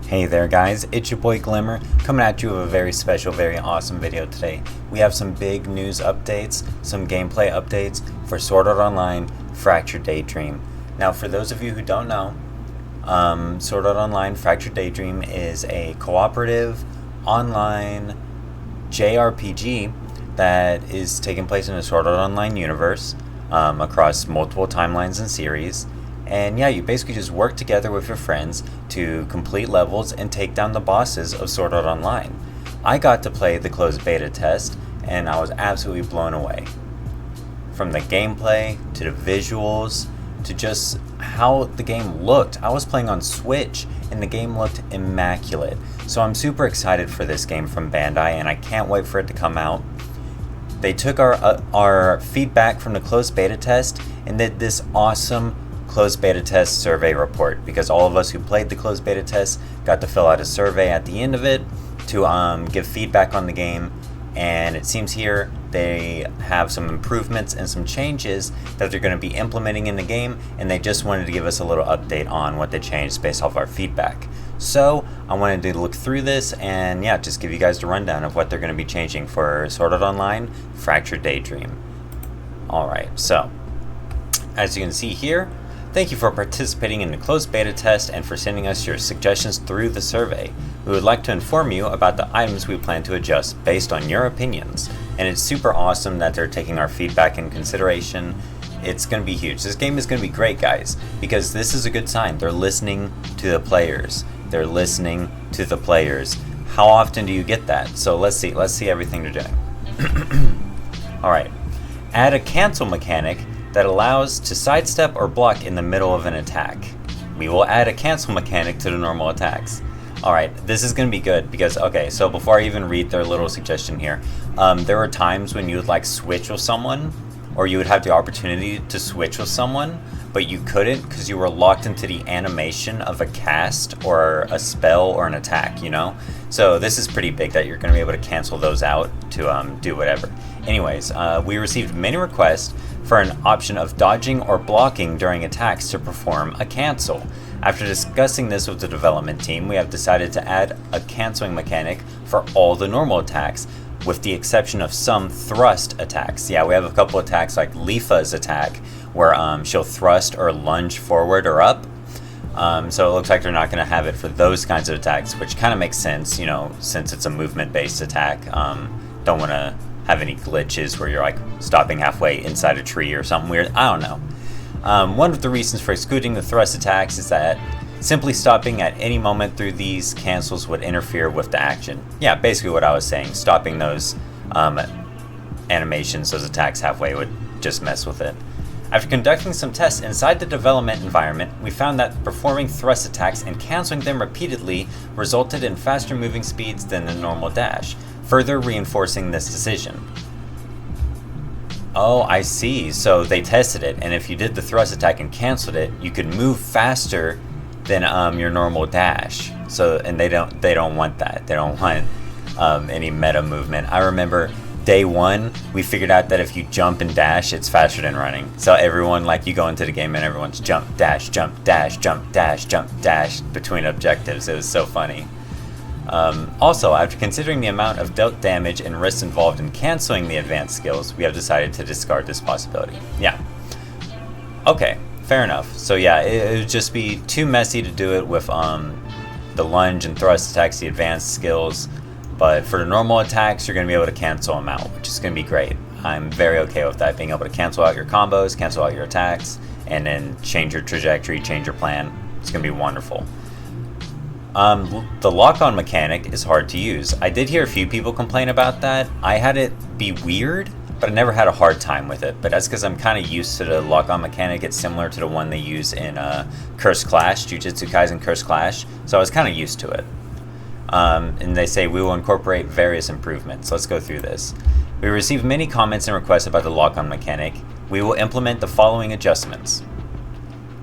Hey there guys, it's your boy Glimmer, coming at you with a very special, very awesome video today. We have some big news updates, some gameplay updates for Sword Art Online Fractured Daydream. Now for those of you who don't know, Sword Art Online Fractured Daydream is a cooperative online JRPG that is taking place in the Sword Art Online universe across multiple timelines and series. And yeah, you basically just work together with your friends to complete levels and take down the bosses of Sword Art Online. I got to play the closed beta test and I was absolutely blown away. From the gameplay to the visuals to just how the game looked. I was playing on Switch and the game looked immaculate. So I'm super excited for this game from Bandai and I can't wait for it to come out. They took our feedback from the closed beta test and did this awesome closed beta test survey report, because all of us who played the closed beta test got to fill out a survey at the end of it to give feedback on the game. And it seems here they have some improvements and some changes that they're going to be implementing in the game, and they just wanted to give us a little update on what they changed based off our feedback. So I wanted to look through this and yeah, just give you guys the rundown of what they're going to be changing for Sword Art Online Fractured Daydream. Alright, so as you can see here, thank you for participating in the closed beta test and for sending us your suggestions through the survey. We would like to inform you about the items we plan to adjust based on your opinions. And it's super awesome that they're taking our feedback in consideration. It's going to be huge. This game is going to be great, guys, because this is a good sign. They're listening to the players. They're listening to the players. How often do you get that? So let's see everything they're doing. Alright, add a cancel mechanic that allows to sidestep or block in the middle of an attack. We will add a cancel mechanic to the normal attacks. Alright, this is going to be good because, okay, so before I even read their little suggestion here, there were times when you would like switch with someone, or you would have the opportunity to switch with someone, but you couldn't because you were locked into the animation of a cast or a spell or an attack, you know? So this is pretty big that you're going to be able to cancel those out to do whatever. Anyways, we received many requests for an option of dodging or blocking during attacks to perform a cancel. After discussing this with the development team, we have decided to add a canceling mechanic for all the normal attacks, with the exception of some thrust attacks. Yeah, we have a couple attacks like Lifa's attack, where she'll thrust or lunge forward or up. So it looks like they're not going to have it for those kinds of attacks, which kind of makes sense, you know, since it's a movement-based attack. Don't want to have any glitches where you're like stopping halfway inside a tree or something weird. I don't know. One of the reasons for excluding the thrust attacks is that simply stopping at any moment through these cancels would interfere with the action. Yeah, basically what I was saying. Stopping those animations, those attacks halfway would just mess with it. After conducting some tests inside the development environment, we found that performing thrust attacks and canceling them repeatedly resulted in faster moving speeds than the normal dash, further reinforcing this decision. Oh, I see. So they tested it, and if you did the thrust attack and canceled it, you could move faster than your normal dash. So, and they don't want that. They don't want any meta movement. I remember day one, we figured out that if you jump and dash, it's faster than running. So everyone, like, you go into the game and everyone's jump, dash, jump, dash, jump, dash, jump, dash between objectives. It was so funny. Also, after considering the amount of dealt damage and risks involved in canceling the advanced skills, we have decided to discard this possibility. Yeah. Okay, fair enough. So yeah, it would just be too messy to do it with the lunge and thrust attacks, the advanced skills. But for the normal attacks, you're going to be able to cancel them out, which is going to be great. I'm very okay with that, being able to cancel out your combos, cancel out your attacks, and then change your trajectory, change your plan. It's going to be wonderful. The lock-on mechanic is hard to use. I did hear a few people complain about that. I had it be weird, but I never had a hard time with it. But that's because I'm kind of used to the lock-on mechanic. It's similar to the one they use in Curse Clash, Jujutsu Kaisen Curse Clash. So I was kind of used to it. And they say we will incorporate various improvements. Let's go through this. We received many comments and requests about the lock-on mechanic. We will implement the following adjustments.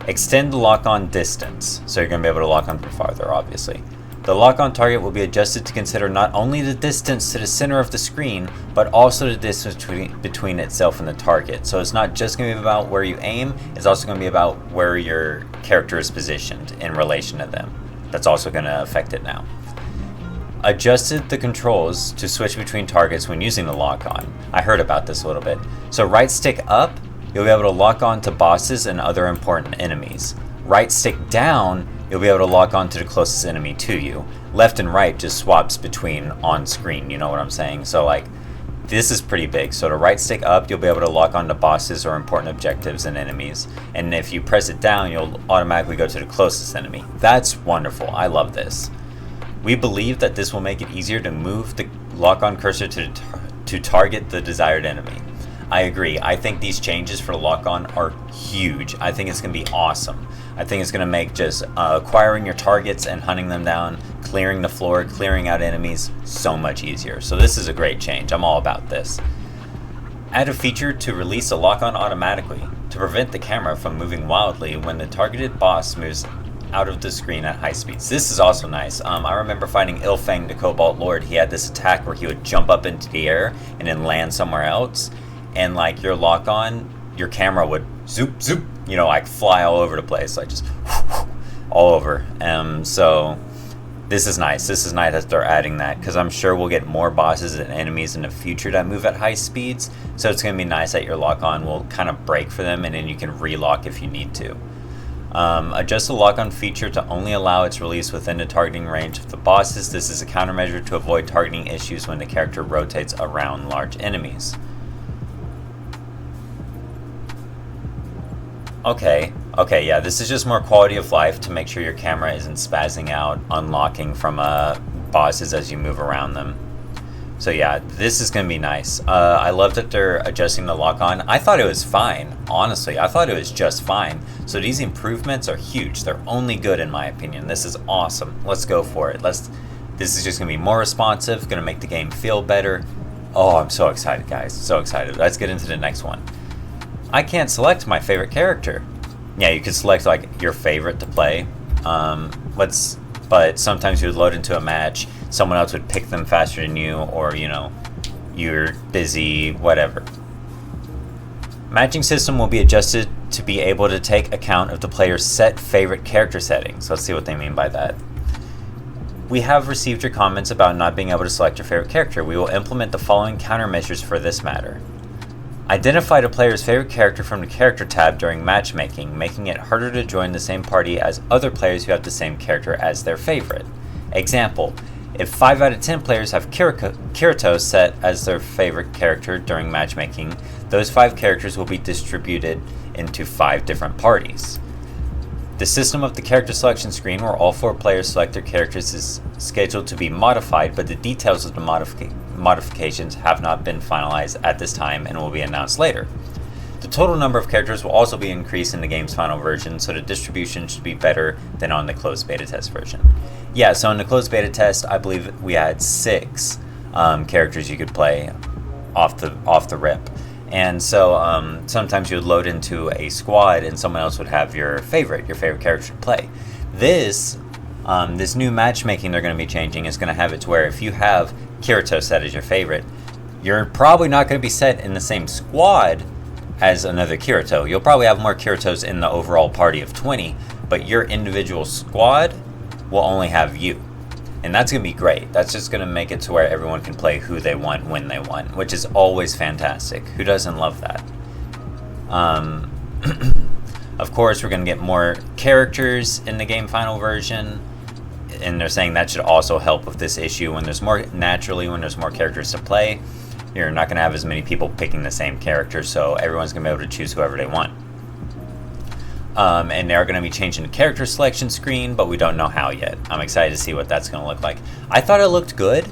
Extend the lock-on distance, so you're going to be able to lock on from farther, obviously. The lock-on target will be adjusted to consider not only the distance to the center of the screen, but also the distance between itself and the target. So it's not just going to be about where you aim, it's also going to be about where your character is positioned in relation to them. That's also going to affect it now. Adjusted the controls to switch between targets when using the lock-on. I heard about this a little bit. So right stick up, you'll be able to lock on to bosses and other important enemies. Right stick down, you'll be able to lock on to the closest enemy to you. Left and right just swaps between on screen, you know what I'm saying? So like, this is pretty big. So to right stick up, you'll be able to lock on to bosses or important objectives and enemies. And if you press it down, you'll automatically go to the closest enemy. That's wonderful. I love this. We believe that this will make it easier to move the lock-on cursor to target the desired enemy. I agree. I think these changes for lock-on are huge. I think it's going to be awesome. I think it's going to make just acquiring your targets and hunting them down, clearing the floor, clearing out enemies so much easier. So this is a great change. I'm all about this. Add a feature to release a lock-on automatically to prevent the camera from moving wildly when the targeted boss moves out of the screen at high speeds. This is also nice. I remember fighting Ilfang the Cobalt Lord. He had this attack where he would jump up into the air and then land somewhere else, and like your lock on, your camera would zoop zoop, you know, like fly all over the place, like just all over. So this is nice. This is nice that they're adding that, because I'm sure we'll get more bosses and enemies in the future that move at high speeds. So it's going to be nice that your lock on will kind of break for them, and then you can relock if you need to. Adjust the lock-on feature to only allow its release within the targeting range of the bosses. This is a countermeasure to avoid targeting issues when the character rotates around large enemies. Okay, yeah, this is just more quality of life to make sure your camera isn't spazzing out, unlocking from bosses as you move around them. So yeah, this is going to be nice. I love that they're adjusting the lock-on. I thought it was fine, honestly. I thought it was just fine. So these improvements are huge. They're only good in my opinion. This is awesome. Let's go for it. This is just going to be more responsive, going to make the game feel better. Oh, I'm so excited, guys. So excited. Let's get into the next one. I can't select my favorite character. Yeah, you could select like your favorite to play. But sometimes you would load into a match, someone else would pick them faster than you, or you know, you're busy, whatever. Matching system will be adjusted to be able to take account of the player's set favorite character settings. Let's see what they mean by that. We have received your comments about not being able to select your favorite character. We will implement the following countermeasures for this matter. Identify the player's favorite character from the character tab during matchmaking, making it harder to join the same party as other players who have the same character as their favorite. Example, if 5 out of 10 players have Kirito set as their favorite character during matchmaking, those 5 characters will be distributed into 5 different parties. The system of the character selection screen where all 4 players select their characters is scheduled to be modified, but the details of the modifications have not been finalized at this time and will be announced later. The total number of characters will also be increased in the game's final version, so the distribution should be better than on the closed beta test version. Yeah, so in the closed beta test, I believe we had 6 characters you could play off the rip. And so sometimes you would load into a squad and someone else would have your favorite character to play. This new matchmaking they're going to be changing is going to have it to where if you have Kirito set as your favorite, you're probably not going to be set in the same squad as another Kirito. You'll probably have more Kiritos in the overall party of 20, but your individual squad will only have you. And that's going to be great. That's just going to make it to where everyone can play who they want, when they want, which is always fantastic. Who doesn't love that? Of course, we're going to get more characters in the game final version, and they're saying that should also help with this issue. When there's more characters to play, you're not going to have as many people picking the same character, so everyone's going to be able to choose whoever they want. And they're going to be changing the character selection screen, but we don't know how yet. I'm excited to see what that's going to look like. I thought it looked good,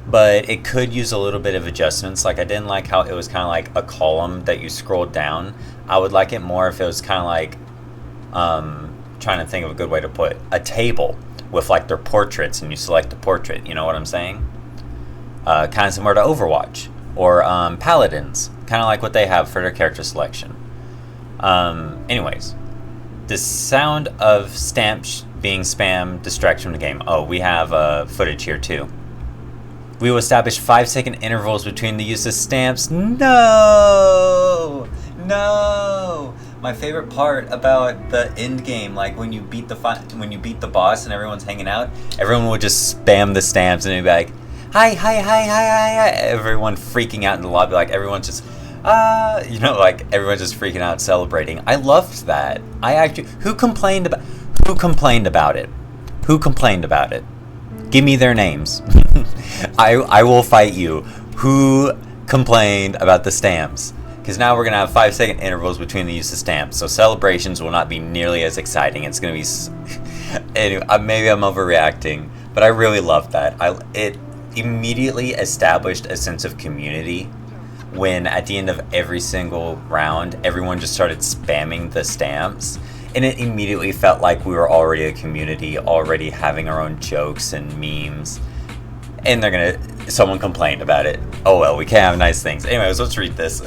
but it could use a little bit of adjustments. Like, I didn't like how it was kind of like a column that you scrolled down. I would like it more if it was kind of like, trying to think of a good way to put it, a table with like their portraits, and you select the portrait. You know what I'm saying? Kind of similar to Overwatch or Paladins, kind of like what they have for their character selection. Anyways. The sound of stamps being spammed distracts from the game. Oh, we have footage here too. We will establish 5-second intervals between the use of stamps. No! my favorite part about the end game, like when you beat the boss and everyone's hanging out, everyone would just spam the stamps and it'd be like, hi, hi, hi, hi, hi, hi. Everyone freaking out in the lobby, like everyone's just, like everyone's just freaking out, celebrating. I loved that. Who complained about it? Who complained about it? Give me their names. I will fight you. Who complained about the stamps? Because now we're going to have 5-second intervals between the use of stamps, so celebrations will not be nearly as exciting. It's going to be... Anyway, maybe I'm overreacting, but I really loved that. It immediately established a sense of community when at the end of every single round, everyone just started spamming the stamps, and it immediately felt like we were already a community, already having our own jokes and memes. And someone complained about it. Oh well, we can't have nice things. Anyways, let's read this.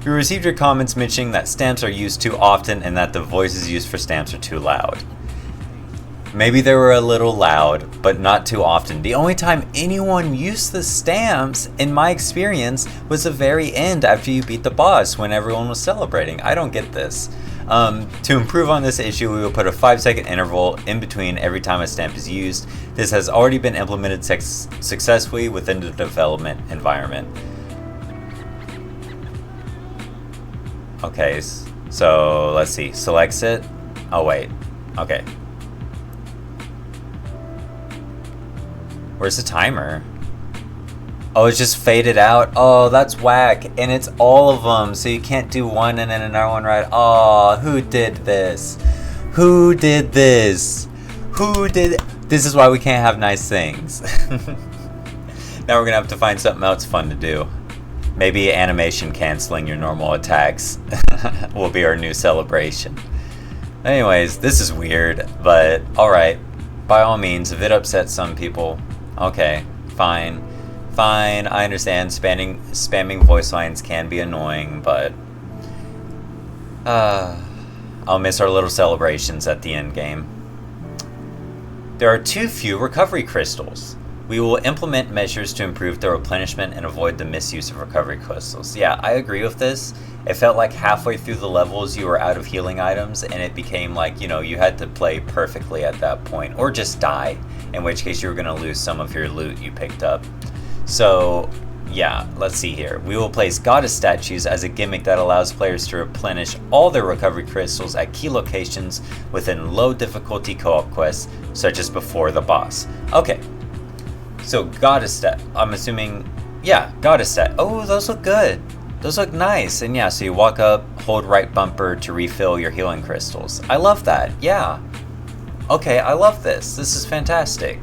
We received your comments mentioning that stamps are used too often and that the voices used for stamps are too loud. Maybe they were a little loud, but not too often. The only time anyone used the stamps, in my experience, was the very end after you beat the boss when everyone was celebrating. I don't get this. To improve on this issue, we will put a 5-second interval in between every time a stamp is used. This has already been implemented successfully within the development environment. Okay, so let's see. Selects it. Oh, wait. Okay. Where's the timer? Oh, it's just faded out. Oh, that's whack. And it's all of them, so you can't do one and then another one right. Oh, who did this? Who did this? This is why we can't have nice things. Now we're gonna have to find something else fun to do. Maybe animation canceling your normal attacks will be our new celebration. Anyways, this is weird, but alright. By all means, if it upsets some people, okay, fine. Fine, I understand spamming voice lines can be annoying, but I'll miss our little celebrations at the end game. There are too few recovery crystals. We will implement measures to improve the replenishment and avoid the misuse of recovery crystals. Yeah, I agree with this. It felt like halfway through the levels you were out of healing items, and it became like, you had to play perfectly at that point, or just die, in which case you were going to lose some of your loot you picked up. So, yeah, let's see here. We will place goddess statues as a gimmick that allows players to replenish all their recovery crystals at key locations within low difficulty co-op quests, such as before the boss. Okay, so goddess stat, I'm assuming, yeah, goddess stat. Oh, those look good. Those look nice. And yeah, so you walk up, hold right bumper to refill your healing crystals. I love that, yeah. Okay, I love this. This is fantastic.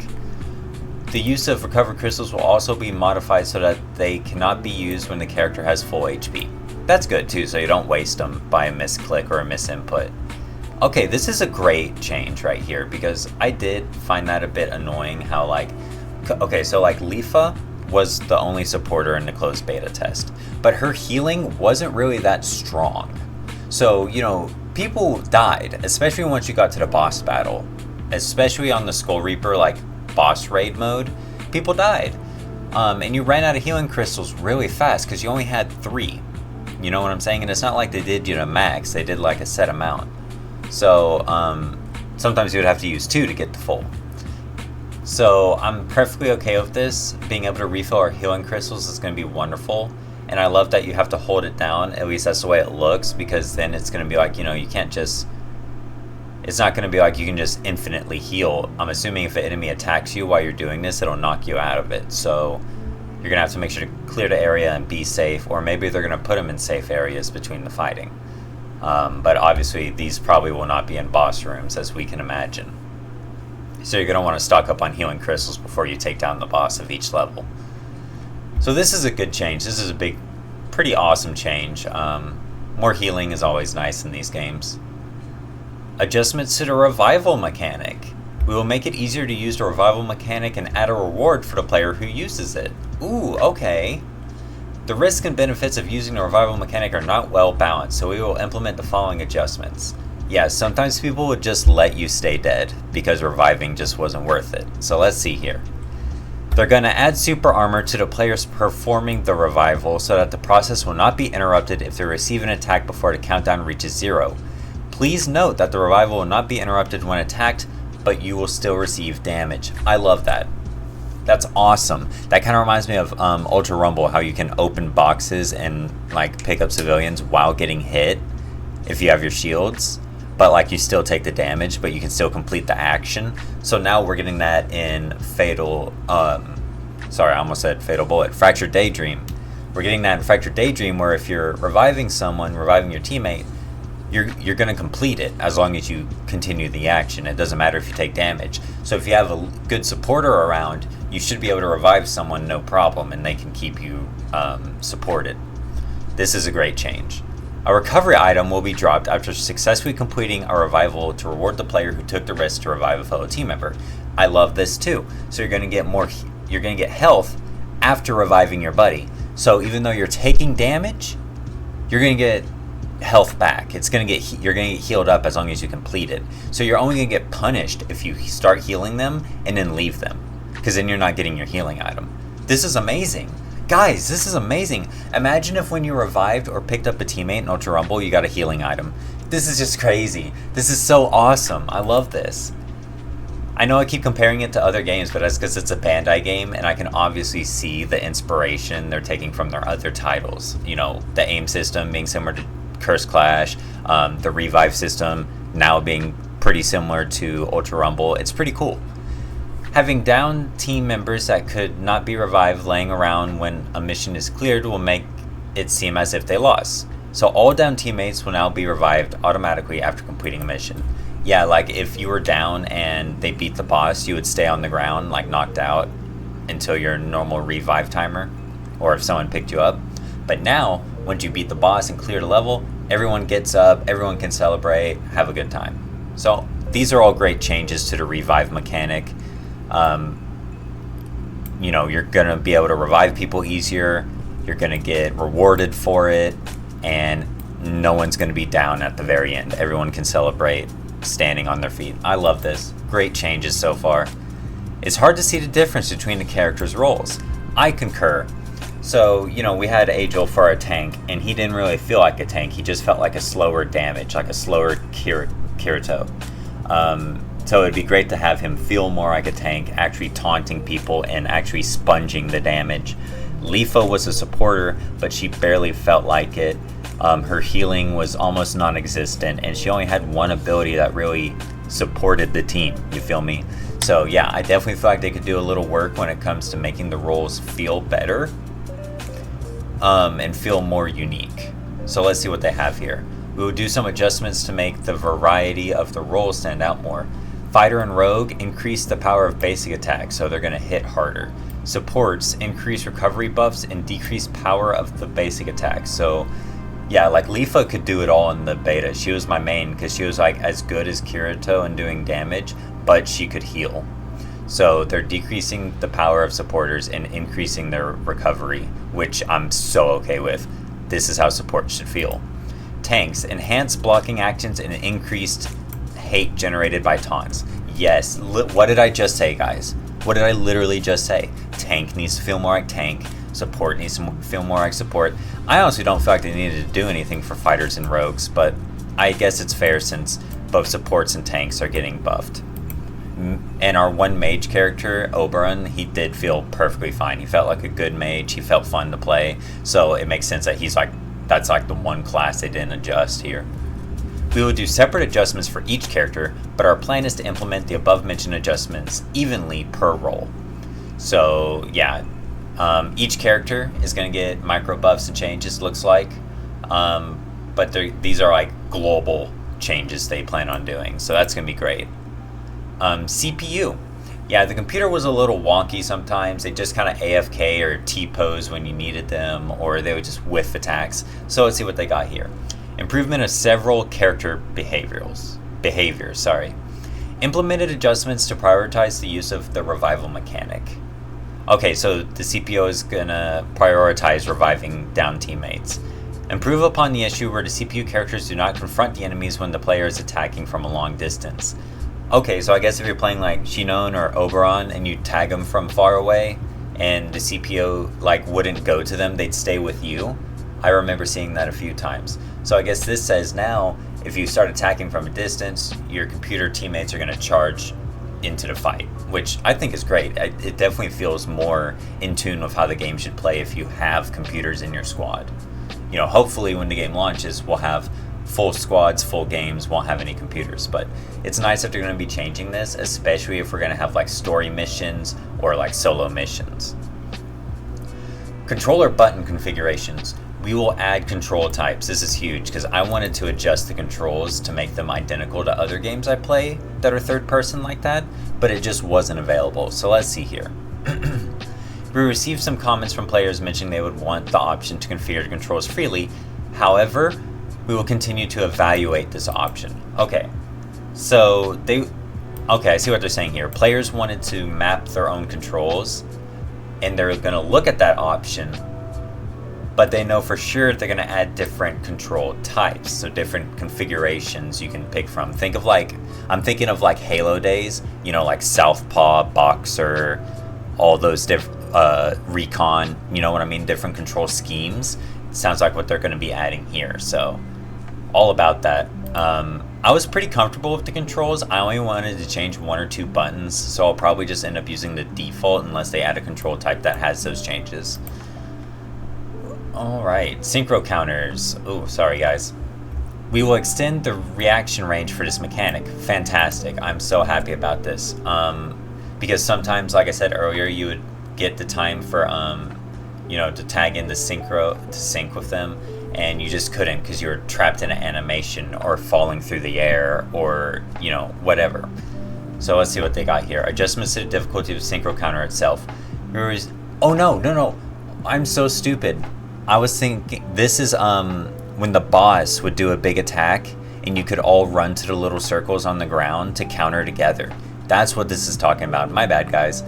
The use of recovery crystals will also be modified so that they cannot be used when the character has full HP. That's good too, so you don't waste them by a misclick or a misinput. Okay, this is a great change right here, because I did find that a bit annoying how okay, so Leafa was the only supporter in the closed beta test, but her healing wasn't really that strong. So, people died, especially once you got to the boss battle, especially on the Skull Reaper, boss raid mode, people died. And you ran out of healing crystals really fast because you only had 3. You know what I'm saying? And it's not like they did, max. They did a set amount. So, sometimes you would have to use 2 to get to full. So, I'm perfectly okay with this. Being able to refill our healing crystals is going to be wonderful. And I love that you have to hold it down. At least that's the way it looks, because then it's going to be you can't just... It's not going to be you can just infinitely heal. I'm assuming if an enemy attacks you while you're doing this, it'll knock you out of it. So you're going to have to make sure to clear the area and be safe, or maybe they're going to put them in safe areas between the fighting. But obviously these probably will not be in boss rooms, as we can imagine. So you're going to want to stock up on healing crystals before you take down the boss of each level. So this is a good change. This is a pretty awesome change. More healing is always nice in these games. Adjustments to the revival mechanic. We will make it easier to use the revival mechanic and add a reward for the player who uses it. Ooh, okay. The risks and benefits of using the revival mechanic are not well balanced, so we will implement the following adjustments. Yeah, sometimes people would just let you stay dead because reviving just wasn't worth it. So let's see here. They're going to add super armor to the players performing the revival so that the process will not be interrupted if they receive an attack before the countdown reaches 0. Please note that the revival will not be interrupted when attacked, but you will still receive damage. I love that. That's awesome. That kind of reminds me of Ultra Rumble, how you can open boxes and like pick up civilians while getting hit if you have your shields, but like you still take the damage, but you can still complete the action. So now we're getting that in Fatal, sorry, I almost said Fatal Bullet, Fractured Daydream. We're getting that in Fractured Daydream, where if you're reviving someone, reviving your teammate, you're going to complete it as long as you continue the action. It doesn't matter if you take damage. So if you have a good supporter around, you should be able to revive someone no problem, and they can keep you supported. This is a great change. A recovery item will be dropped after successfully completing a revival to reward the player who took the risk to revive a fellow team member. I love this too. So you're going to get you're going to get health after reviving your buddy. So even though you're taking damage, you're going to get health back. You're going to get healed up as long as you complete it. So you're only going to get punished if you start healing them and then leave them, because then you're not getting your healing item. This is amazing. Guys, this is amazing. Imagine if when you revived or picked up a teammate in Ultra Rumble, you got a healing item. This is just crazy. This is so awesome. I love this. I know I keep comparing it to other games, but that's because it's a Bandai game, and I can obviously see the inspiration they're taking from their other titles. You know, the aim system being similar to Curse Clash, the revive system now being pretty similar to Ultra Rumble. It's pretty cool. Having down team members that could not be revived laying around when a mission is cleared will make it seem as if they lost. So all down teammates will now be revived automatically after completing a mission. Yeah, like if you were down and they beat the boss, you would stay on the ground, like knocked out, until your normal revive timer, or if someone picked you up. But now, once you beat the boss and clear the level, everyone gets up, everyone can celebrate, have a good time. So these are all great changes to the revive mechanic. You know, you're going to be able to revive people easier, you're going to get rewarded for it, and no one's going to be down at the very end. Everyone can celebrate standing on their feet. I love this. Great changes so far. It's hard to see the difference between the characters' roles. I concur. So, you know, we had Agil for a tank, and he didn't really feel like a tank. He just felt like a slower damage, like a slower Kirito. So it'd be great to have him feel more like a tank, actually taunting people and actually sponging the damage. Lifa was a supporter, but she barely felt like it. Her healing was almost non-existent, and she only had one ability that really supported the team, you feel me? So yeah, I definitely feel like they could do a little work when it comes to making the roles feel better, and feel more unique. So let's see what they have here. We will do some adjustments to make the variety of the roles stand out more. Fighter and Rogue increase the power of basic attacks, so they're going to hit harder. Supports increase recovery buffs and decrease power of the basic attacks. So yeah, like Lifa could do it all in the beta. She was my main because she was like as good as Kirito in doing damage, but she could heal. So they're decreasing the power of supporters and increasing their recovery, which I'm so okay with. This is how support should feel. Tanks enhance blocking actions and increased hate generated by taunts. Yes, what did I just say, guys? What did I literally just say? Tank needs to feel more like tank. Support needs to feel more like support. I honestly don't feel like they needed to do anything for fighters and rogues, but I guess it's fair since both supports and tanks are getting buffed. And our one mage character, Oberon, he did feel perfectly fine. He felt like a good mage. He felt fun to play. So it makes sense that that's like the one class they didn't adjust here. We will do separate adjustments for each character, but our plan is to implement the above mentioned adjustments evenly per role. So yeah, each character is going to get micro buffs and changes, looks like. But these are like global changes they plan on doing. So that's going to be great. CPU. Yeah, the computer was a little wonky sometimes. They just kind of AFK or T-pose when you needed them, or they would just whiff attacks. So let's see what they got here. Improvement of several character behaviors. Implemented adjustments to prioritize the use of the revival mechanic. Okay, so the CPU is gonna prioritize reviving down teammates. Improve upon the issue where the CPU characters do not confront the enemies when the player is attacking from a long distance. Okay, so I guess if you're playing like Shinon or Oberon and you tag them from far away and the CPO like wouldn't go to them, they'd stay with you. I remember seeing that a few times. So I guess this says now if you start attacking from a distance, your computer teammates are going to charge into the fight, which I think is great. It definitely feels more in tune with how the game should play if you have computers in your squad. You know, hopefully when the game launches, we'll have full squads, full games, won't have any computers, but it's nice that they're going to be changing this, especially if we're going to have like story missions or like solo missions. Controller button configurations. We will add control types. This is huge because I wanted to adjust the controls to make them identical to other games I play that are third person like that, but it just wasn't available. So let's see here. We received some comments from players mentioning they would want the option to configure the controls freely. However, we will continue to evaluate this option. Okay, so I see what they're saying here. Players wanted to map their own controls, and they're going to look at that option, but they know for sure they're going to add different control types, so different configurations you can pick from. I'm thinking of like Halo days, you know, like Southpaw, Boxer, all those different recon, you know what I mean, different control schemes. It sounds like what they're going to be adding here, so all about that. I was pretty comfortable with the controls. I only wanted to change 1 or 2 buttons, so I'll probably just end up using the default unless they add a control type that has those changes. Alright, synchro counters. Oh, sorry guys. We will extend the reaction range for this mechanic. Fantastic. I'm so happy about this. Because sometimes, like I said earlier, you would get the time for, you know, to tag in the synchro, to sync with them, and you just couldn't because you were trapped in an animation or falling through the air or, you know, whatever. So let's see what they got here. Adjustments to the difficulty of synchro counter itself. Oh no. I'm so stupid. I was thinking this is when the boss would do a big attack and you could all run to the little circles on the ground to counter together. That's what this is talking about. My bad, guys.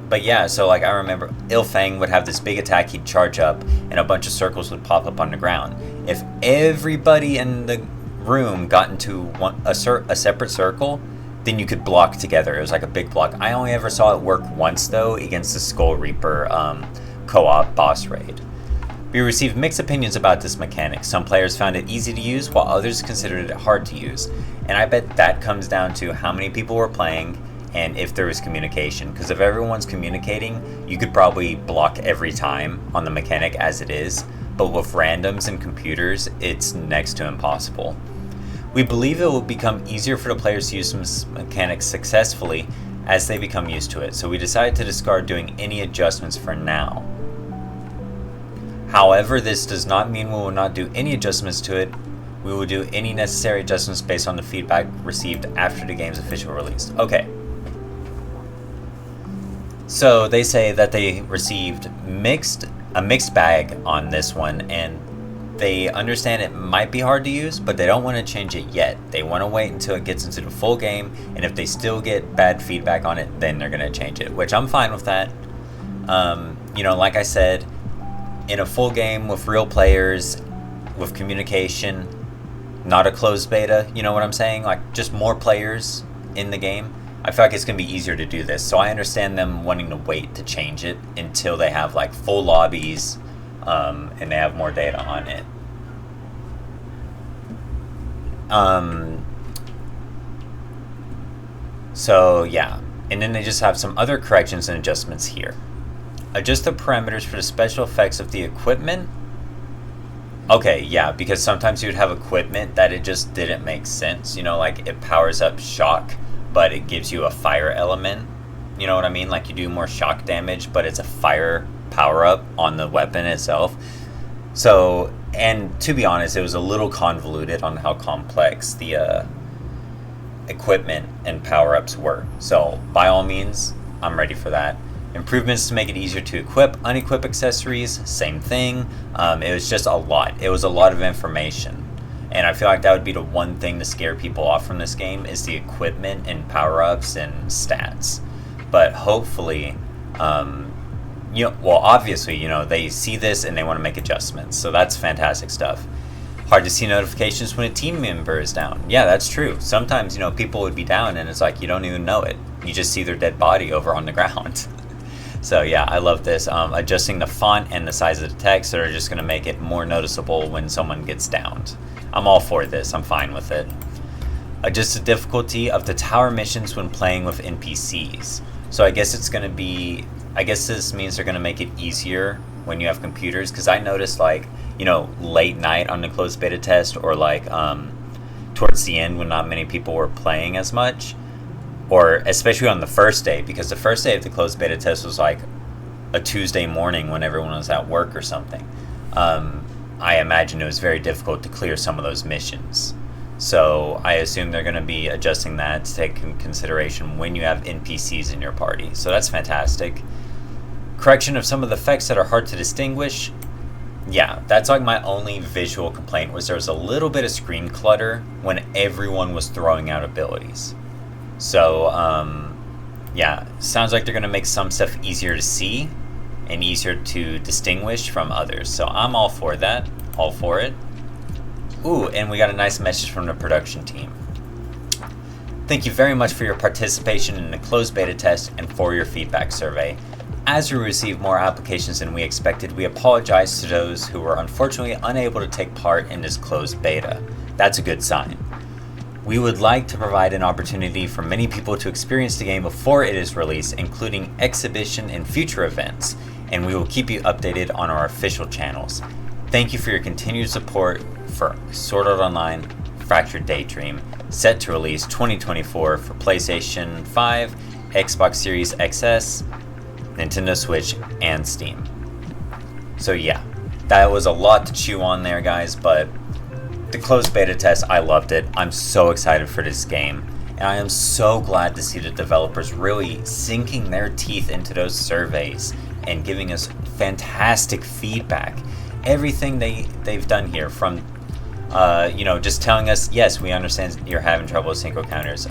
But yeah, so like I remember Ilfang would have this big attack, he'd charge up, and a bunch of circles would pop up on the ground. If everybody in the room got into a separate circle, then you could block together. It was like a big block. I only ever saw it work once though against the Skull Reaper co-op boss raid. We received mixed opinions about this mechanic. Some players found it easy to use while others considered it hard to use. And I bet that comes down to how many people were playing and if there was communication. Because if everyone's communicating, you could probably block every time on the mechanic as it is. But with randoms and computers, it's next to impossible. We believe it will become easier for the players to use this mechanic successfully as they become used to it. So we decided to discard doing any adjustments for now. However, this does not mean we will not do any adjustments to it. We will do any necessary adjustments based on the feedback received after the game's official release. Okay. So they say that they received a mixed bag on this one, and they understand it might be hard to use, but they don't want to change it yet. They want to wait until it gets into the full game, and if they still get bad feedback on it, then they're going to change it, which I'm fine with that. You know, like I said, in a full game with real players, with communication, not a closed beta, you know what I'm saying? Like, just more players in the game. I feel like it's going to be easier to do this. So I understand them wanting to wait to change it until they have, like, full lobbies, and they have more data on it. So, yeah. And then they just have some other corrections and adjustments here. Adjust the parameters for the special effects of the equipment. Okay, yeah, because sometimes you would have equipment that it just didn't make sense. You know, like it powers up shock, but it gives you a fire element. You know what I mean? Like you do more shock damage, but it's a fire power up on the weapon itself. So, and to be honest, it was a little convoluted on how complex the equipment and power-ups were. So, by all means, I'm ready for that. Improvements to make it easier to equip, unequip accessories, same thing. It was just a lot. It was a lot of information. And I feel like that would be the one thing to scare people off from this game is the equipment and power-ups and stats. But hopefully, you know, well, obviously, you know, they see this and they want to make adjustments. So that's fantastic stuff. Hard to see notifications when a team member is down. Yeah, that's true. Sometimes, people would be down and it's like you don't even know it. You just see their dead body over on the ground. So yeah, I love this. Adjusting the font and the size of the text that are just going to make it more noticeable when someone gets downed. I'm all for this. I'm fine with it. Adjust the difficulty of the tower missions when playing with NPCs. So I guess it's going to be... I guess this means they're going to make it easier when you have computers. Because I noticed, like, late night on the closed beta test, or like towards the end when not many people were playing as much. Or especially on the first day, because the first day of the closed beta test was like a Tuesday morning when everyone was at work or something. I imagine it was very difficult to clear some of those missions. So I assume they're going to be adjusting that to take in consideration when you have NPCs in your party. So that's fantastic. Correction of some of the effects that are hard to distinguish. Yeah, that's like my only visual complaint, was there was a little bit of screen clutter when everyone was throwing out abilities. So, yeah, sounds like they're going to make some stuff easier to see and easier to distinguish from others. So I'm all for that, all for it. Ooh, and we got a nice message from the production team. Thank you very much for your participation in the closed beta test and for your feedback survey. As we received more applications than we expected, we apologize to those who were unfortunately unable to take part in this closed beta. That's a good sign. We would like to provide an opportunity for many people to experience the game before it is released, including exhibition and future events, and we will keep you updated on our official channels. Thank you for your continued support for Sword Art Online Fractured Daydream, set to release 2024 for PlayStation 5, Xbox Series XS, Nintendo Switch, and Steam. So yeah, that was a lot to chew on there, guys, but the closed beta test, I loved it. I'm so excited for this game, and I am so glad to see the developers really sinking their teeth into those surveys and giving us fantastic feedback. Everything they've done here, from just telling us, yes, we understand you're having trouble with synchro counters,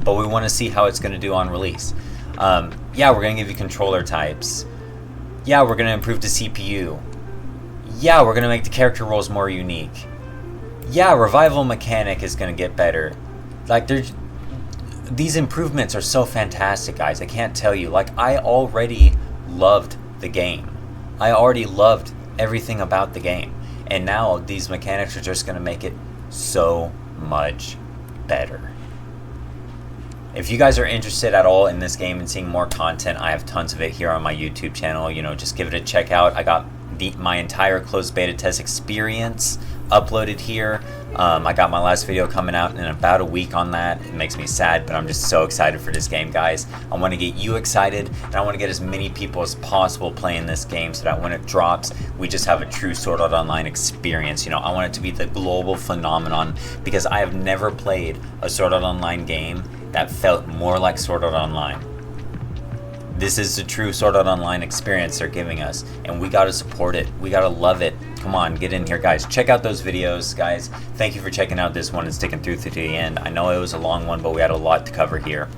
but we want to see how it's going to do on release. Yeah, we're going to give you controller types. Yeah, we're going to improve the CPU. Yeah, we're going to make the character roles more unique. Yeah, revival mechanic is going to get better. Like, these improvements are so fantastic, guys. I can't tell you. Like, I already loved the game. I already loved everything about the game. And now these mechanics are just going to make it so much better. If you guys are interested at all in this game and seeing more content, I have tons of it here on my YouTube channel. Just give it a check out. I got my entire closed beta test experience uploaded here. I got my last video coming out in about a week on that. It makes me sad, but I'm just so excited for this game, guys. I want to get you excited, and I want to get as many people as possible playing this game so that when it drops, we just have a true Sword Art Online experience. I want it to be the global phenomenon, because I have never played a Sword Art Online game that felt more like Sword Art Online. This is the true Sword Art Online experience they're giving us, and we gotta support it. We gotta love it. Come on, get in here, guys. Check out those videos, guys. Thank you for checking out this one and sticking through to the end. I know it was a long one, but we had a lot to cover here.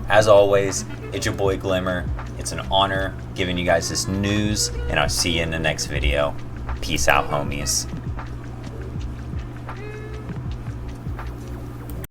As always, it's your boy Glimmer. It's an honor giving you guys this news, and I'll see you in the next video. Peace out, homies.